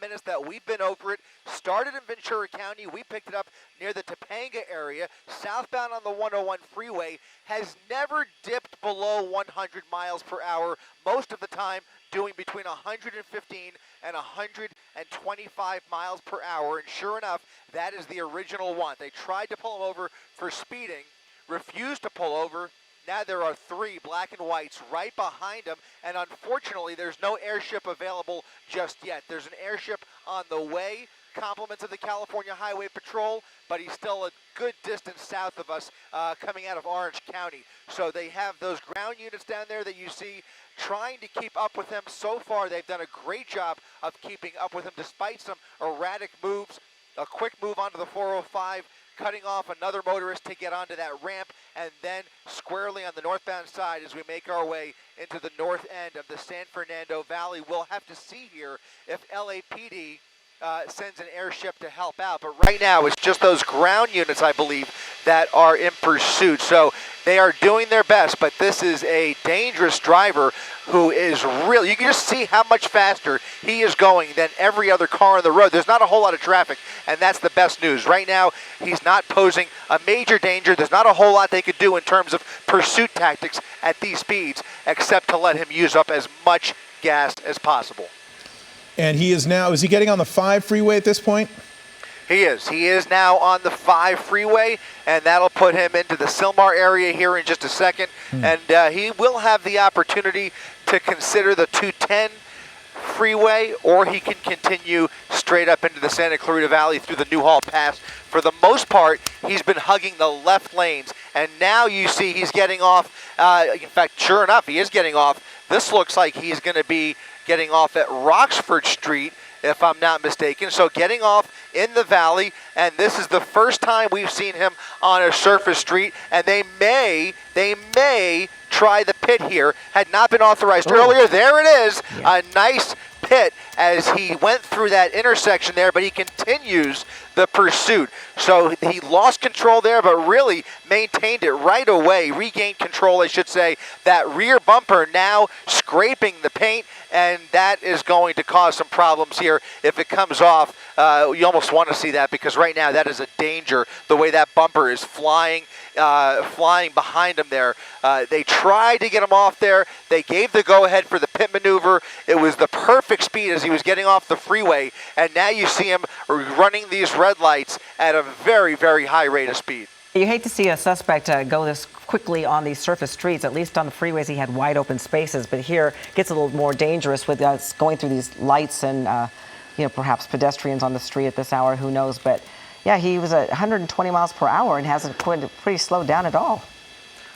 minutes that we've been over it. Started in Ventura County. We picked it up near the Topanga area. Southbound on the 101 freeway has never dipped below 100 miles per hour. Most of the time doing between 115 and 125 miles per hour. And sure enough, that is the original one. They tried to pull him over for speeding, refused to pull over. Now there are 3 black and whites right behind him, and unfortunately there's no airship available just yet. There's an airship on the way, compliments of the California Highway Patrol, but he's still a good distance south of us coming out of Orange County. So they have those ground units down there that you see trying to keep up with him. So far they've done a great job of keeping up with him despite some erratic moves, a quick move onto the 405, cutting off another motorist to get onto that ramp, and then squarely on the northbound side as we make our way into the north end of the San Fernando Valley. We'll have to see here if LAPD sends an airship to help out. But right now, it's just those ground units, I believe, that are in pursuit. So they are doing their best, but this is a dangerous driver who is really, you can just see how much faster he is going than every other car on the road. There's not a whole lot of traffic, and that's the best news. Right now, he's not posing a major danger. There's not a whole lot they could do in terms of pursuit tactics at these speeds, except to let him use up as much gas as possible. And he is now, is he getting on the 5 freeway at this point? He is. He is now on the 5 freeway, and that'll put him into the Sylmar area here in just a second. And he will have the opportunity to consider the 210 freeway, or he can continue straight up into the Santa Clarita Valley through the Newhall Pass. For the most part, he's been hugging the left lanes, and now you see he's getting off. In fact, sure enough, he is getting off. This looks like he's going to be getting off at Roxford Street, if I'm not mistaken. So getting off in the valley, and this is the first time we've seen him on a surface street, and they may try the pit here. Had not been authorized earlier. There it is, a nice pit as he went through that intersection there, but he continues the pursuit. So he lost control there, but really maintained it right away, regained control, I should say. That rear bumper now scraping the paint, and that is going to cause some problems here if it comes off. You almost want to see that, because right now that is a danger, the way that bumper is flying behind him there. They tried to get him off there. They gave the go-ahead for the pit maneuver. It was the perfect speed as he was getting off the freeway, and now you see him running these red lights at a very, very high rate of speed. You hate to see a suspect go this quickly on these surface streets. At least on the freeways he had wide open spaces, but here it gets a little more dangerous with us going through these lights and perhaps pedestrians on the street at this hour, who knows. But yeah, he was at 120 miles per hour and hasn't pretty slowed down at all.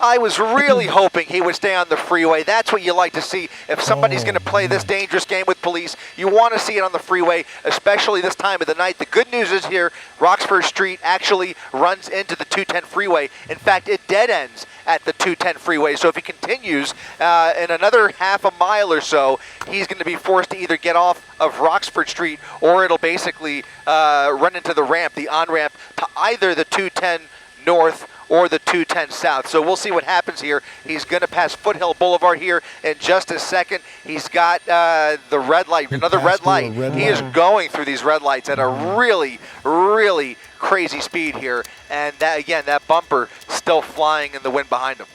I was really hoping he would stay on the freeway. That's what you like to see. If somebody's going to play this dangerous game with police, you want to see it on the freeway, especially this time of the night. The good news is here, Roxford Street actually runs into the 210 freeway. In fact, it dead ends at the 210 freeway. So if he continues in another half a mile or so, he's going to be forced to either get off of Roxford Street, or it'll basically run into the ramp, the on-ramp to either the 210 North or the 210 South. So we'll see what happens here. He's going to pass Foothill Boulevard here in just a second. He's got the red light, another red light. He is going through these red lights at a really, really crazy speed here. And that, again, that bumper still flying in the wind behind him.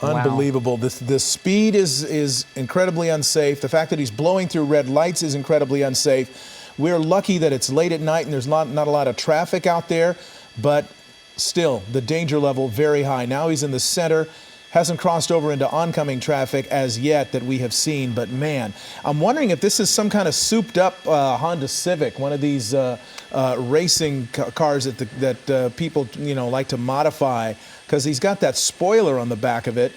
Unbelievable. Wow. The speed is incredibly unsafe. The fact that he's blowing through red lights is incredibly unsafe. We're lucky that it's late at night and there's not a lot of traffic out there, but still, the danger level very high. Now he's in the center, hasn't crossed over into oncoming traffic as yet that we have seen, but man, I'm wondering if this is some kind of souped up Honda Civic, one of these racing cars that people like to modify, because he's got that spoiler on the back of it.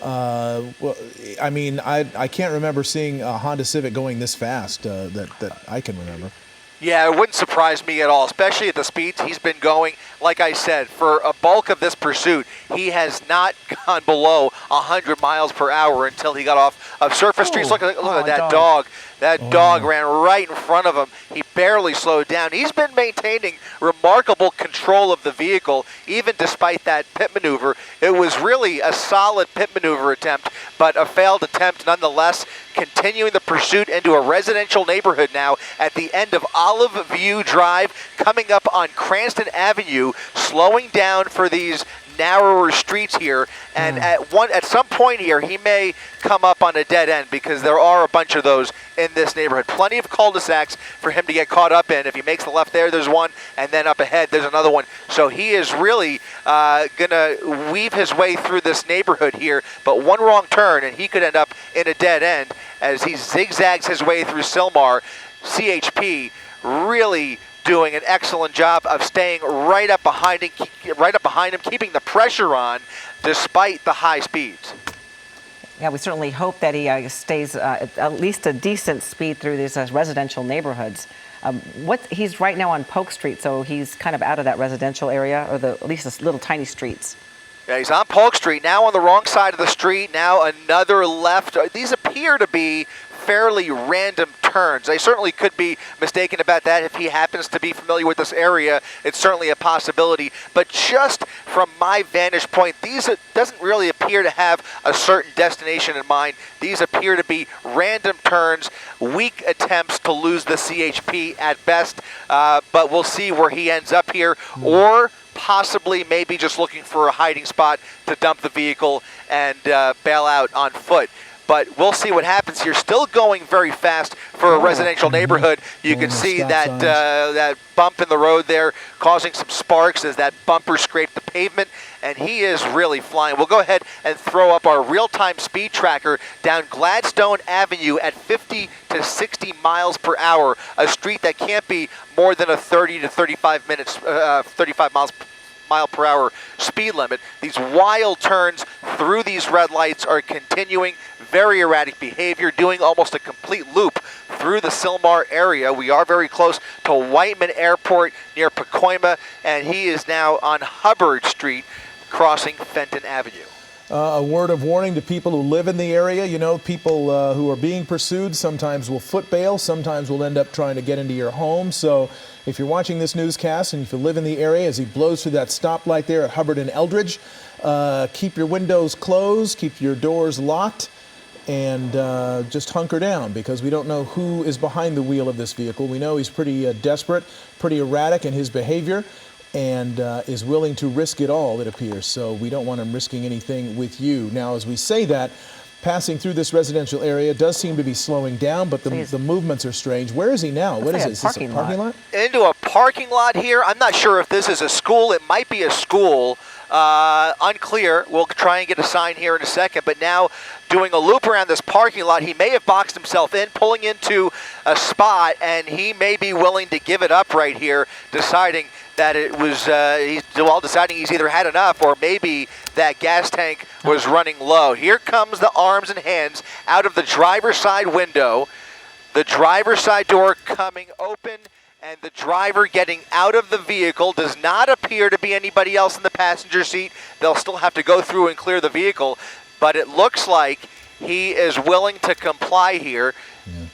Well, I mean, I can't remember seeing a Honda Civic going this fast that I can remember. Yeah, it wouldn't surprise me at all, especially at the speeds he's been going. Like I said, for a bulk of this pursuit, he has not gone below 100 miles per hour until he got off of surface streets. Look at that dog That dog ran right in front of him. He barely slowed down. He's been maintaining remarkable control of the vehicle, even despite that pit maneuver. It was really a solid pit maneuver attempt, but a failed attempt nonetheless. Continuing the pursuit into a residential neighborhood now at the end of Olive View Drive, coming up on Cranston Avenue, slowing down for these narrower streets here, and at some point here he may come up on a dead end, because there are a bunch of those in this neighborhood. Plenty of cul-de-sacs for him to get caught up in. If he makes the left there, there's one, and then up ahead there's another one. So he is really gonna weave his way through this neighborhood here, but one wrong turn and he could end up in a dead end as he zigzags his way through Sylmar. CHP really doing an excellent job of staying right up behind him, keeping the pressure on despite the high speeds. Yeah, we certainly hope that he stays at least a decent speed through these residential neighborhoods. He's right now on Polk Street, so he's kind of out of that residential area, or at least the little tiny streets. Yeah, he's on Polk Street, now on the wrong side of the street, now another left. These appear to be fairly random turns. I certainly could be mistaken about that. If he happens to be familiar with this area, it's certainly a possibility. But just from my vantage point, these doesn't really appear to have a certain destination in mind. These appear to be random turns, weak attempts to lose the CHP at best. But we'll see where he ends up here, or possibly maybe just looking for a hiding spot to dump the vehicle and bail out on foot. But we'll see what happens here. Still going very fast for a residential neighborhood. You can see that that bump in the road there causing some sparks as that bumper scraped the pavement, and he is really flying. We'll go ahead and throw up our real-time speed tracker down Gladstone Avenue at 50 to 60 miles per hour, a street that can't be more than a 30 to 35 mile per hour speed limit. These wild turns through these red lights are continuing. Very erratic behavior, doing almost a complete loop through the Sylmar area. We are very close to Whiteman Airport near Pacoima, and he is now on Hubbard Street crossing Fenton Avenue. A word of warning to people who live in the area. You know, people who are being pursued sometimes will foot bail, sometimes will end up trying to get into your home. So if you're watching this newscast and if you live in the area as he blows through that stoplight there at Hubbard and Eldridge, keep your windows closed, keep your doors locked, and just hunker down, because we don't know who is behind the wheel of this vehicle. We know he's pretty desperate, pretty erratic in his behavior, and is willing to risk it all, it appears. So we don't want him risking anything with you. Now, as we say that, passing through this residential area does seem to be slowing down, but the movements are strange. Where is he now? What is it? Is this a parking lot? Into a parking lot here. I'm not sure if this is a school. It might be a school. Unclear. We'll try and get a sign here in a second, but now doing a loop around this parking lot, he may have boxed himself in, pulling into a spot, and he may be willing to give it up right here, deciding that it was, deciding he's either had enough, or maybe that gas tank was running low. Here comes the arms and hands out of the driver's side window, the driver's side door coming open, and the driver getting out of the vehicle. Does not appear to be anybody else in the passenger seat. They'll still have to go through and clear the vehicle, but it looks like he is willing to comply here.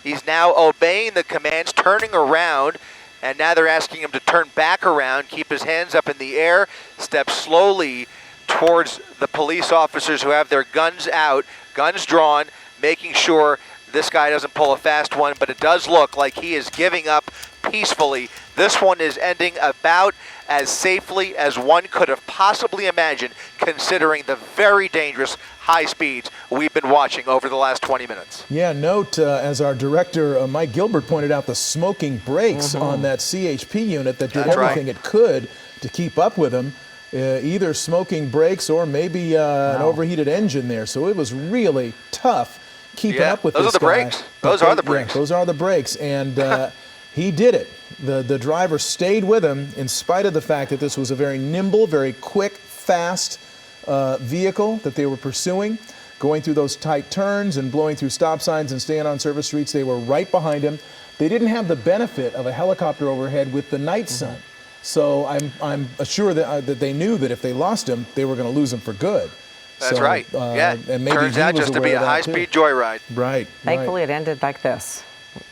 He's now obeying the commands, turning around, and now they're asking him to turn back around, keep his hands up in the air, step slowly towards the police officers who have their guns out, guns drawn, making sure this guy doesn't pull a fast one, but it does look like he is giving up peacefully. This one is ending about as safely as one could have possibly imagined, considering the very dangerous high speeds we've been watching over the last 20 minutes. Yeah, note, as our director, Mike Gilbert, pointed out, the smoking brakes on that CHP unit that did everything it could to keep up with him. Either smoking brakes or maybe an overheated engine there. So it was really tough keeping up with this guy. Those are the brakes. Those are the brakes. And he did it. The driver stayed with him in spite of the fact that this was a very nimble, very quick, fast vehicle that they were pursuing, going through those tight turns and blowing through stop signs and staying on service streets. They were right behind him. They didn't have the benefit of a helicopter overhead with the night sun. So I'm sure that they knew that if they lost him, they were going to lose him for good. That's right. Yeah. And maybe turns out just to be a high-speed joyride. Right. Thankfully, it ended like this.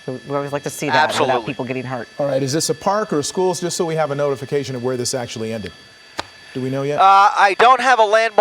We always like to see that without Absolutely. people getting hurt. All right, is this a park or a school? Just so we have a notification of where this actually ended. Do we know yet? I don't have a landmark